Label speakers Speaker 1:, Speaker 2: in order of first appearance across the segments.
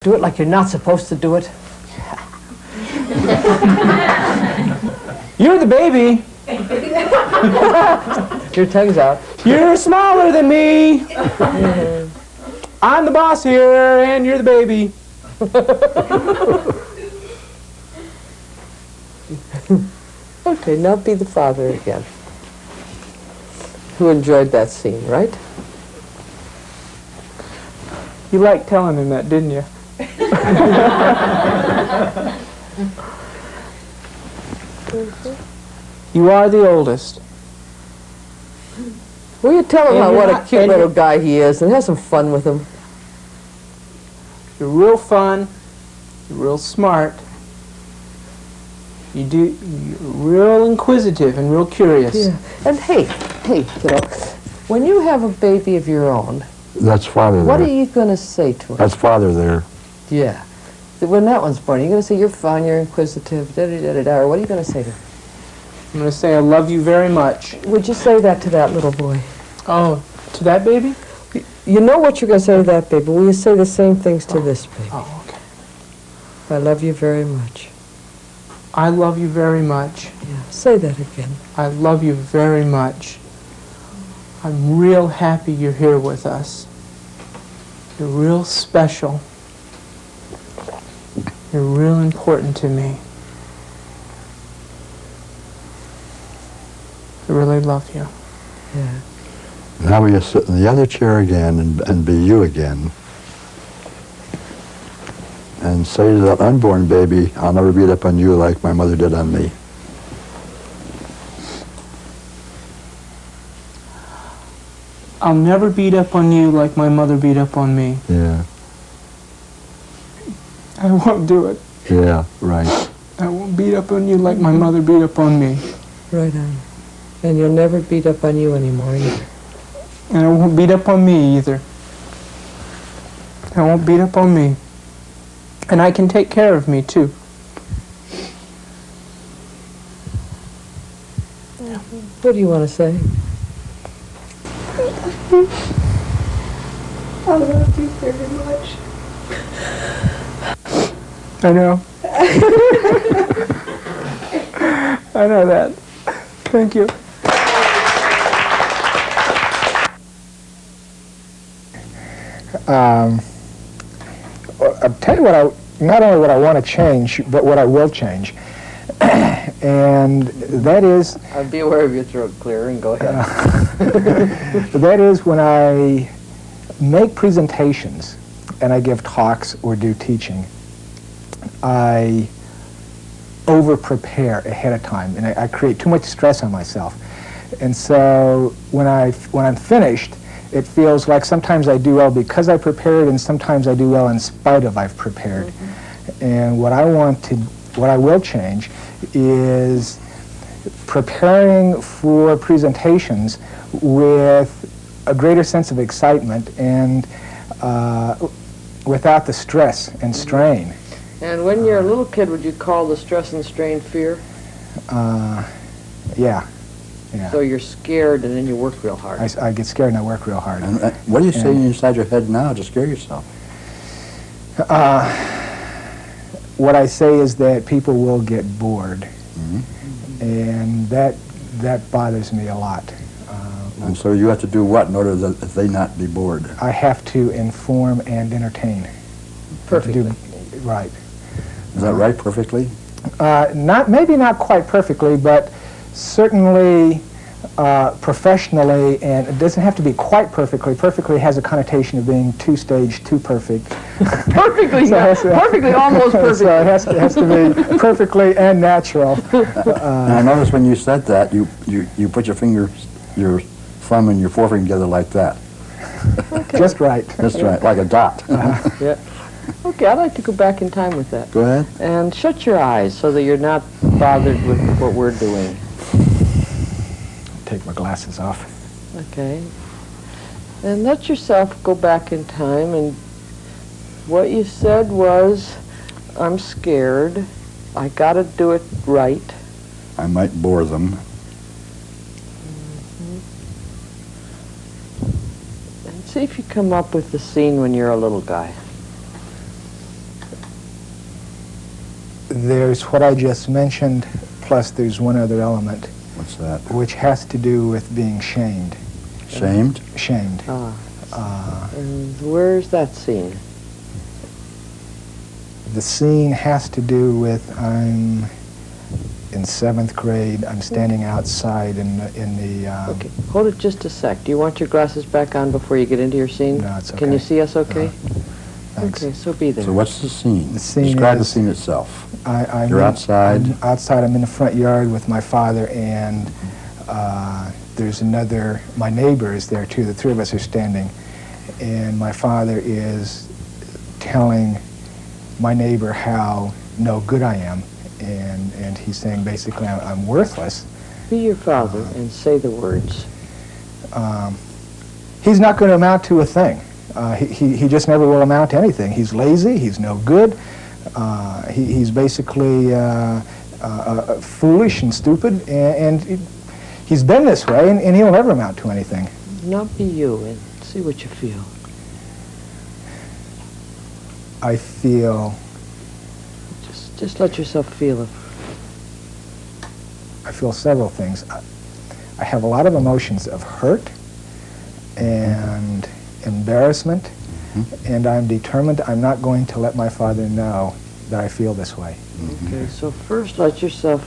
Speaker 1: Do it like you're not supposed to do it.
Speaker 2: You're the baby.
Speaker 1: Your tongue's out.
Speaker 2: You're smaller than me. I'm the boss here, and you're the baby.
Speaker 1: Okay, now be the father again. Who enjoyed that scene, right?
Speaker 2: You liked telling him that, didn't you? You are the oldest.
Speaker 1: Will you tell him
Speaker 2: And
Speaker 1: what
Speaker 2: you're
Speaker 1: a cute little guy he is and have some fun with him?
Speaker 2: You're real fun. You're real smart. You're real inquisitive and real curious.
Speaker 1: Yeah. And hey, kiddo, when you have a baby of your own,
Speaker 3: That's father
Speaker 1: what
Speaker 3: there.
Speaker 1: are you going to say to him?
Speaker 3: That's father there.
Speaker 1: Yeah. When that one's born, are you going to say, you're fun, you're inquisitive, da-da-da-da-da, or what are you going to say to him?
Speaker 2: I'm going to say I love you very much.
Speaker 1: Would you say that to that little boy?
Speaker 2: Oh, to that baby?
Speaker 1: You know what you're going to say to that baby. Will you say the same things to this baby?
Speaker 2: Oh, okay.
Speaker 1: I love you very much.
Speaker 2: I love you very much.
Speaker 1: Yeah, say that again.
Speaker 2: I love you very much. I'm real happy you're here with us. You're real special. You're real important to me. I really love you.
Speaker 1: Yeah.
Speaker 3: Now will you sit in the other chair again and be you again? And say to that unborn baby, I'll never beat up on you like my mother did on me.
Speaker 2: I'll never beat up on you like my mother beat up on me.
Speaker 3: Yeah,
Speaker 2: I won't do it.
Speaker 3: yeah, right.
Speaker 2: I won't beat up on you like my mother beat up on me.
Speaker 1: Right on. And you'll never beat up on you anymore either.
Speaker 2: And I won't beat up on me either. I won't beat up on me. And I can take care of me, too.
Speaker 1: What do you want to say?
Speaker 4: I love you very much.
Speaker 2: I know. I know that. Thank you.
Speaker 5: I'll tell you not only what I want to change, but what I will change. And that is,
Speaker 1: Be aware of your throat clear and go ahead.
Speaker 5: that is when I make presentations and I give talks or do teaching, I over-prepare ahead of time, and I create too much stress on myself. And so when I'm finished, it feels like sometimes I do well because I prepared, and sometimes I do well in spite of I've prepared. Mm-hmm. And what I will change is preparing for presentations with a greater sense of excitement and without the stress and strain.
Speaker 1: And when you're a little kid, would you call the stress and strain fear?
Speaker 5: Yeah.
Speaker 1: So you're scared and then you work real hard.
Speaker 5: I get scared and I work real hard.
Speaker 3: And what are you saying inside your head now to scare yourself?
Speaker 5: What I say is that people will get bored,
Speaker 3: Mm-hmm.
Speaker 5: and that bothers me a lot.
Speaker 3: And so you have to do what in order that they not be bored?
Speaker 5: I have to inform and entertain.
Speaker 1: Perfectly.
Speaker 5: Right.
Speaker 3: Is that right, perfectly?
Speaker 5: Maybe not quite perfectly, but certainly professionally, and it doesn't have to be quite perfectly. Perfectly has a connotation of being two-stage, too perfect.
Speaker 1: Perfectly, perfectly, almost perfect.
Speaker 5: So it has to be perfectly and natural.
Speaker 3: And I noticed when you said that, you put your thumb and your forefinger together like that.
Speaker 1: Okay.
Speaker 5: Just right.
Speaker 3: That's right, like a dot.
Speaker 1: Yeah. Okay, I'd like to go back in time with that.
Speaker 3: Go ahead.
Speaker 1: And shut your eyes so that you're not bothered with what we're doing.
Speaker 5: Take my glasses off.
Speaker 1: Okay. And let yourself go back in time, and what you said was, I'm scared. I gotta do it right.
Speaker 3: I might bore them.
Speaker 1: And see if you come up with the scene when you're a little guy.
Speaker 5: There's what I just mentioned, plus there's one other element,
Speaker 3: What's that?
Speaker 5: which has to do with being shamed.
Speaker 3: Shamed?
Speaker 5: Shamed.
Speaker 1: And where's that scene?
Speaker 5: The scene has to do with I'm in 7th grade. I'm standing outside in the.
Speaker 1: Okay, hold it just a sec. Do you want your glasses back on before you get into your scene?
Speaker 5: No, it's okay.
Speaker 1: Can you see us okay?
Speaker 5: Thanks.
Speaker 1: Okay, so be there.
Speaker 3: So what's the scene?
Speaker 5: The scene
Speaker 3: Describe the
Speaker 5: is-
Speaker 3: scene itself.
Speaker 5: You're
Speaker 3: outside?
Speaker 5: I'm outside. I'm in the front yard with my father, and there's my neighbor is there too. The three of us are standing, and my father is telling my neighbor how no good I am, and he's saying basically I'm worthless.
Speaker 1: Be your father and say the words.
Speaker 5: He's not going to amount to a thing. He just never will amount to anything. He's lazy. He's no good. He's basically foolish and stupid, and he's been this way, and he'll never amount to anything.
Speaker 1: Not be you and see what you feel.
Speaker 5: I feel
Speaker 1: Just let yourself feel it.
Speaker 5: I feel several things. I have a lot of emotions of hurt and embarrassment, and I'm determined I'm not going to let my father know that I feel this way.
Speaker 1: Okay, so first let yourself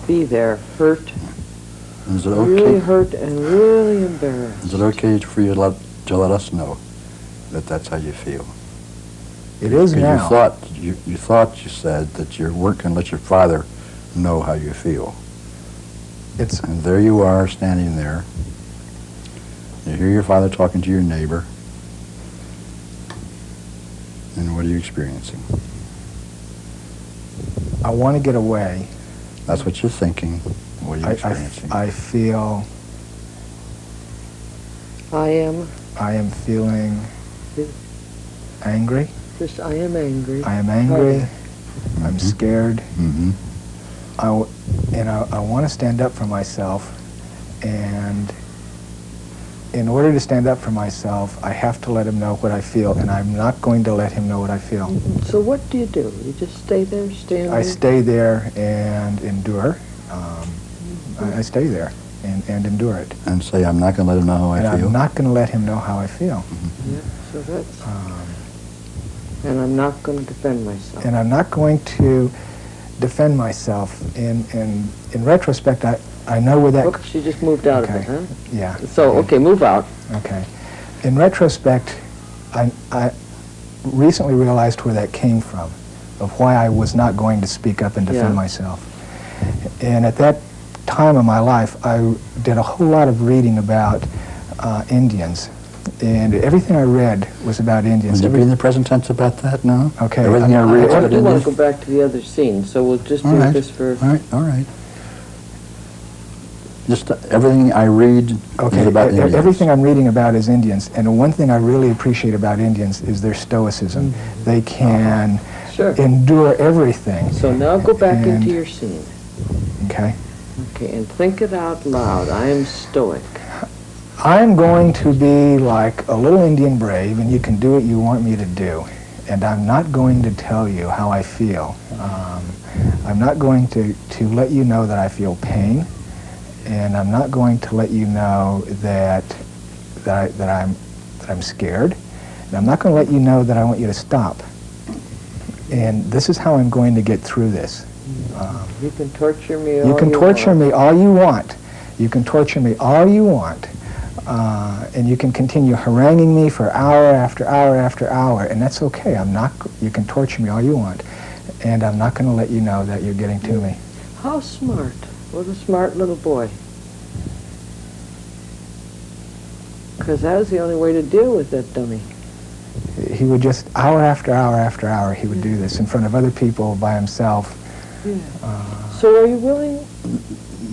Speaker 1: be there, hurt,
Speaker 3: Is it
Speaker 1: really
Speaker 3: okay?
Speaker 1: hurt and really embarrassed.
Speaker 3: Is it okay for you to let us know that that's how you feel?
Speaker 5: It is
Speaker 3: Because
Speaker 5: now.
Speaker 3: you said that you weren't going to let your father know how you feel.
Speaker 5: It's
Speaker 3: And there you are standing there. You hear your father talking to your neighbor. And what are you experiencing?
Speaker 5: I want to get away.
Speaker 3: That's what you're thinking. What are you experiencing?
Speaker 5: I feel
Speaker 1: I am
Speaker 5: feeling angry.
Speaker 1: just, I am angry.
Speaker 5: I am angry. I'm scared.
Speaker 3: Mm-hmm.
Speaker 5: I want to stand up for myself, and in order to stand up for myself, I have to let him know what I feel, and I'm not going to let him know what I feel.
Speaker 1: So what do? You just stay there, stand
Speaker 5: I
Speaker 1: there?
Speaker 5: stay there and endure. I stay there and endure it.
Speaker 3: And say, I'm not going to let him know how I
Speaker 5: And
Speaker 3: feel.
Speaker 5: I'm not going to let him know how I feel.
Speaker 1: Yeah, so that's... and I'm not going to defend myself.
Speaker 5: And I'm not going to defend myself. In retrospect, I know where that...
Speaker 1: Oops, she just moved out of it, huh?
Speaker 5: Yeah.
Speaker 1: So, okay, move out.
Speaker 5: Okay. In retrospect, I recently realized where that came from, of why I was not going to speak up and defend
Speaker 1: Yeah.
Speaker 5: myself. And at that time of my life, I did a whole lot of reading about Indians. And everything I read was about Indians.
Speaker 3: Would you be in the present tense about that now?
Speaker 5: Okay.
Speaker 3: Everything I read
Speaker 1: I
Speaker 3: about
Speaker 1: do want
Speaker 3: Indians?
Speaker 1: to go back to the other scene, so we'll just
Speaker 3: All
Speaker 1: do
Speaker 3: right.
Speaker 1: this for...
Speaker 3: All right. Just everything I read is about Indians.
Speaker 5: Everything I'm reading about is Indians. And the one thing I really appreciate about Indians is their stoicism. They can
Speaker 1: Sure.
Speaker 5: endure everything.
Speaker 1: So now go back
Speaker 5: And-
Speaker 1: into your scene.
Speaker 5: Okay.
Speaker 1: Okay, and think it out loud. I am stoic.
Speaker 5: I'm going to be like a little Indian brave, and you can do what you want me to do. And I'm not going to tell you how I feel. I'm not going to let you know that I feel pain, and I'm not going to let you know that I'm scared. And I'm not going to let you know that I want you to stop. And this is how I'm going to get through this.
Speaker 1: You can torture me all
Speaker 5: You can torture
Speaker 1: want.
Speaker 5: me all you want. You can torture me all you want. And you can continue haranguing me for hour after hour after hour, and that's okay. You can torture me all you want, and I'm not going to let you know that you're getting to me.
Speaker 1: How smart. What a smart little boy. Because that was the only way to deal with that dummy.
Speaker 5: He would just, hour after hour after hour, he would do this in front of other people by himself.
Speaker 1: Yeah. So are you willing?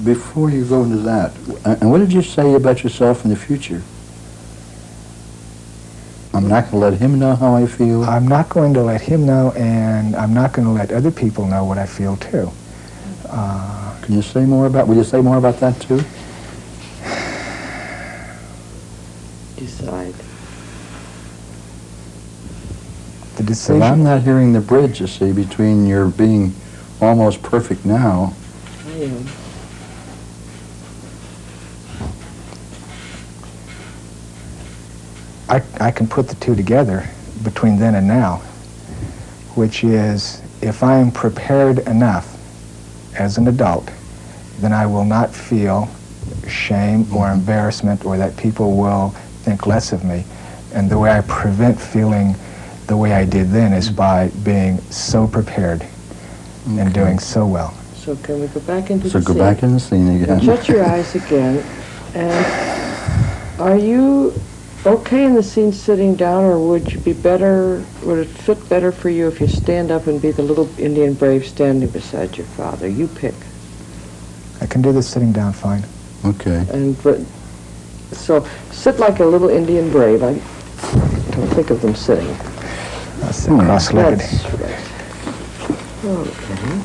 Speaker 3: Before you go into that, and what did you say about yourself in the future? I'm not going to let him know how I feel.
Speaker 5: I'm not going to let him know, and I'm not going to let other people know what I feel too.
Speaker 3: Can you say more about, will you say more about that too?
Speaker 1: Decide.
Speaker 5: The
Speaker 3: Because
Speaker 5: decision.
Speaker 3: I'm not hearing the bridge, you see, between your being almost perfect now.
Speaker 1: I am.
Speaker 5: I can put the two together between then and now, which is if I am prepared enough as an adult, then I will not feel shame or embarrassment or that people will think less of me. And the way I prevent feeling the way I did then is by being so prepared and doing so well.
Speaker 1: So can we go back into
Speaker 3: So
Speaker 1: the
Speaker 3: go
Speaker 1: scene?
Speaker 3: back in the scene again.
Speaker 1: Shut your eyes again. And are you okay in the scene sitting down, or would you be better, would it fit better for you if you stand up and be the little Indian brave standing beside your father? You pick.
Speaker 5: I can do this sitting down fine.
Speaker 3: Okay.
Speaker 1: And so sit like a little Indian brave. I don't think of them sitting.
Speaker 5: I'll sit cross-legged.
Speaker 1: That's right. Okay.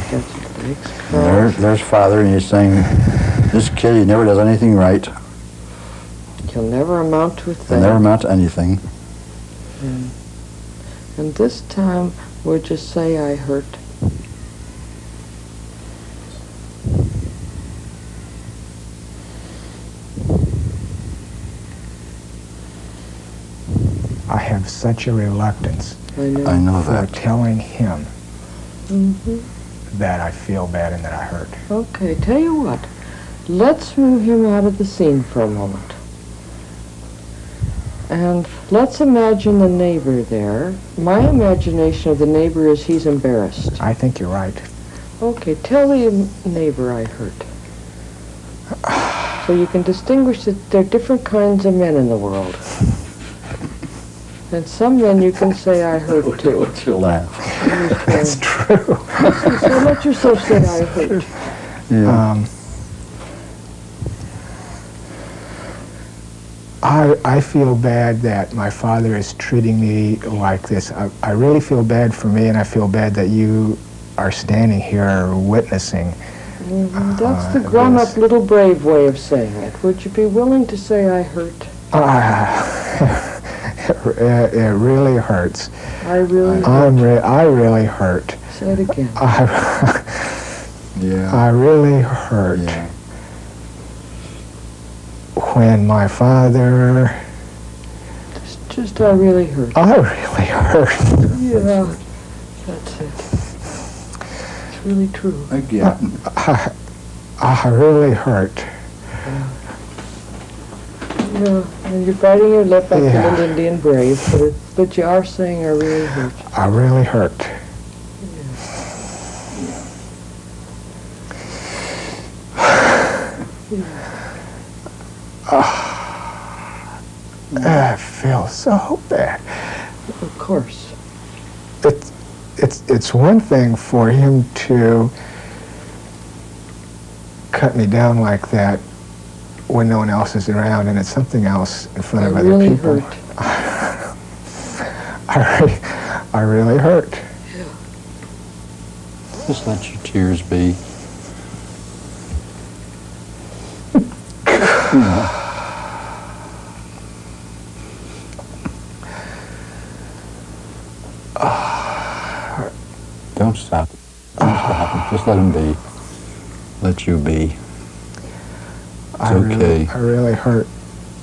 Speaker 1: Got your legs crossed.
Speaker 3: There's Father, and he's saying, this kid, he never does anything right.
Speaker 1: He'll never amount to a
Speaker 3: He'll
Speaker 1: thing.
Speaker 3: never amount to anything.
Speaker 1: And this time, we'll just say I hurt.
Speaker 5: I have such a reluctance
Speaker 1: I know.
Speaker 3: I know
Speaker 5: for
Speaker 3: that.
Speaker 5: telling him
Speaker 1: Mm-hmm.
Speaker 5: that I feel bad and that I hurt.
Speaker 1: Okay, tell you what. Let's move him out of the scene for a moment. And let's imagine the neighbor there. My imagination of the neighbor is he's embarrassed.
Speaker 5: I think you're right.
Speaker 1: Okay, tell the neighbor I hurt. So you can distinguish that there are different kinds of men in the world. And some men you can say I hurt too.
Speaker 3: What's your laugh?
Speaker 5: That's true.
Speaker 1: So let yourself say I hurt.
Speaker 3: Yeah.
Speaker 5: I feel bad that my father is treating me like this. I really feel bad for me, and I feel bad that you are standing here witnessing.
Speaker 1: That's the grown-up little brave way of saying it. Would you be willing to say I hurt?
Speaker 5: It really hurts.
Speaker 1: I really hurt.
Speaker 5: I really hurt.
Speaker 1: Say it again.
Speaker 3: Yeah.
Speaker 5: I really hurt.
Speaker 3: Yeah.
Speaker 5: When my father,
Speaker 1: Just I really hurt.
Speaker 5: I really hurt.
Speaker 1: Yeah, that's it. It's really true.
Speaker 3: Again.
Speaker 5: I really hurt.
Speaker 1: Yeah, and you're biting your lip like
Speaker 5: Yeah.
Speaker 1: an Indian brave, but you are saying I really hurt.
Speaker 5: I really hurt. I feel so bad.
Speaker 1: Of course.
Speaker 5: It's one thing for him to cut me down like that when no one else is around, and it's something else in front of
Speaker 1: I
Speaker 5: other
Speaker 1: really
Speaker 5: people.
Speaker 1: hurt.
Speaker 5: I really hurt.
Speaker 3: Just let your tears be. Don't stop. Don't stop. Just let him be. Let you be. It's okay.
Speaker 5: I really hurt.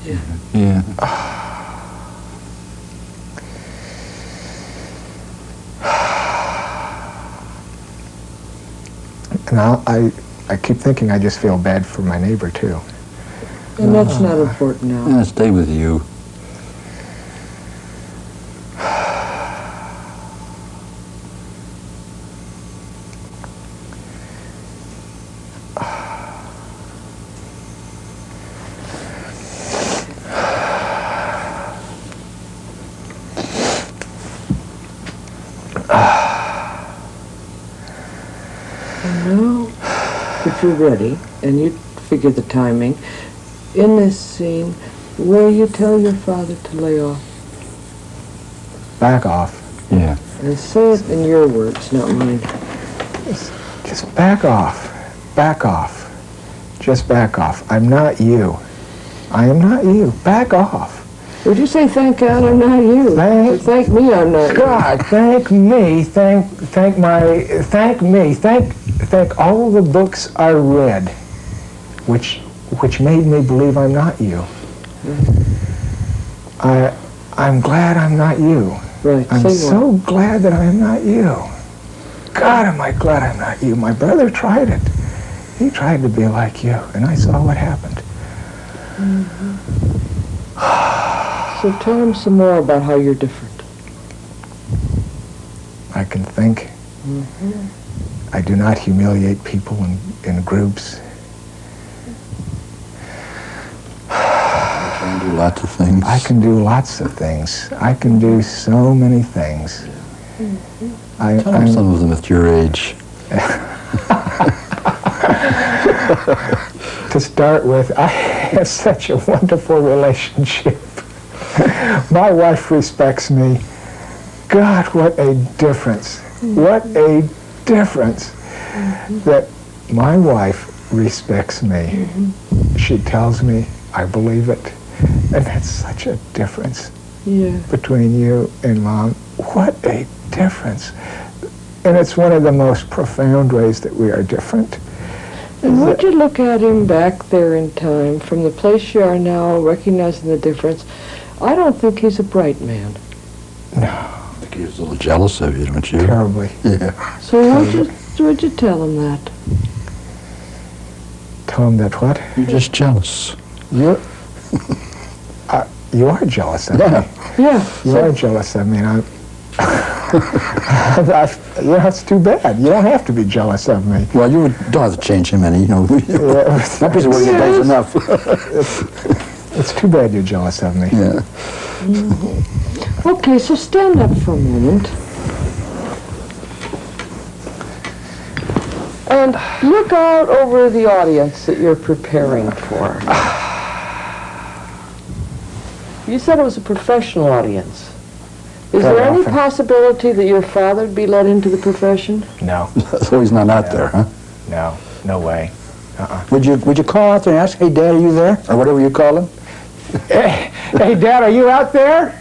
Speaker 3: Yeah.
Speaker 5: And I keep thinking I just feel bad for my neighbor too.
Speaker 1: And that's not important now.
Speaker 3: Yeah, stay with you.
Speaker 1: Now, if you're ready, and you figure the timing, in this scene, will you tell your father to lay off?
Speaker 5: Back off.
Speaker 3: Yeah.
Speaker 1: And say it in your words, not mine.
Speaker 5: Just back off. Back off. Just back off. I'm not you. I am not you. Back off.
Speaker 1: Would you say, thank God I'm not you? Or thank me I'm not you?
Speaker 5: God, thank me, thank all the books I read, which made me believe I'm not you. I'm glad I'm not you.
Speaker 1: Right.
Speaker 5: I'm
Speaker 1: Say
Speaker 5: so
Speaker 1: what?
Speaker 5: glad that I'm not you. God, am I glad I'm not you. My brother tried it. He tried to be like you, and I saw what happened.
Speaker 1: So tell him some more about how you're different.
Speaker 5: I can think. I do not humiliate people in groups.
Speaker 3: I can do lots of things.
Speaker 5: I can do lots of things. I can do so many things.
Speaker 3: Tell him some of them at your age.
Speaker 5: To start with, I have such a wonderful relationship. My wife respects me. God, what a difference. What a difference that my wife respects me. She tells me I believe it. And that's such a difference between you and Mom. What a difference. And it's one of the most profound ways that we are different.
Speaker 1: And would you look at him back there in time, from the place you are now, recognizing the difference? I don't think he's a bright man.
Speaker 5: No.
Speaker 3: I think he was a little jealous of you, don't you?
Speaker 5: Terribly.
Speaker 3: Yeah.
Speaker 1: So would you tell him that?
Speaker 5: Tell him that what?
Speaker 3: You're just jealous.
Speaker 5: You are jealous of me.
Speaker 1: Yeah.
Speaker 5: You are jealous of me, and I'm... it's too bad. You don't have to be jealous of me.
Speaker 3: Well, you don't have to change him any, That piece of work he does enough.
Speaker 5: It's too bad you're jealous of me.
Speaker 3: Yeah.
Speaker 1: Okay, so stand up for a moment. And look out over the audience that you're preparing for. You said it was a professional audience. Is there any possibility that your father would be let into the profession?
Speaker 5: No.
Speaker 3: So he's not out there, huh?
Speaker 5: No. No way.
Speaker 3: Would you call out there and ask, hey, Dad, are you there? Or whatever you call him?
Speaker 5: Hey, Dad, are you out there?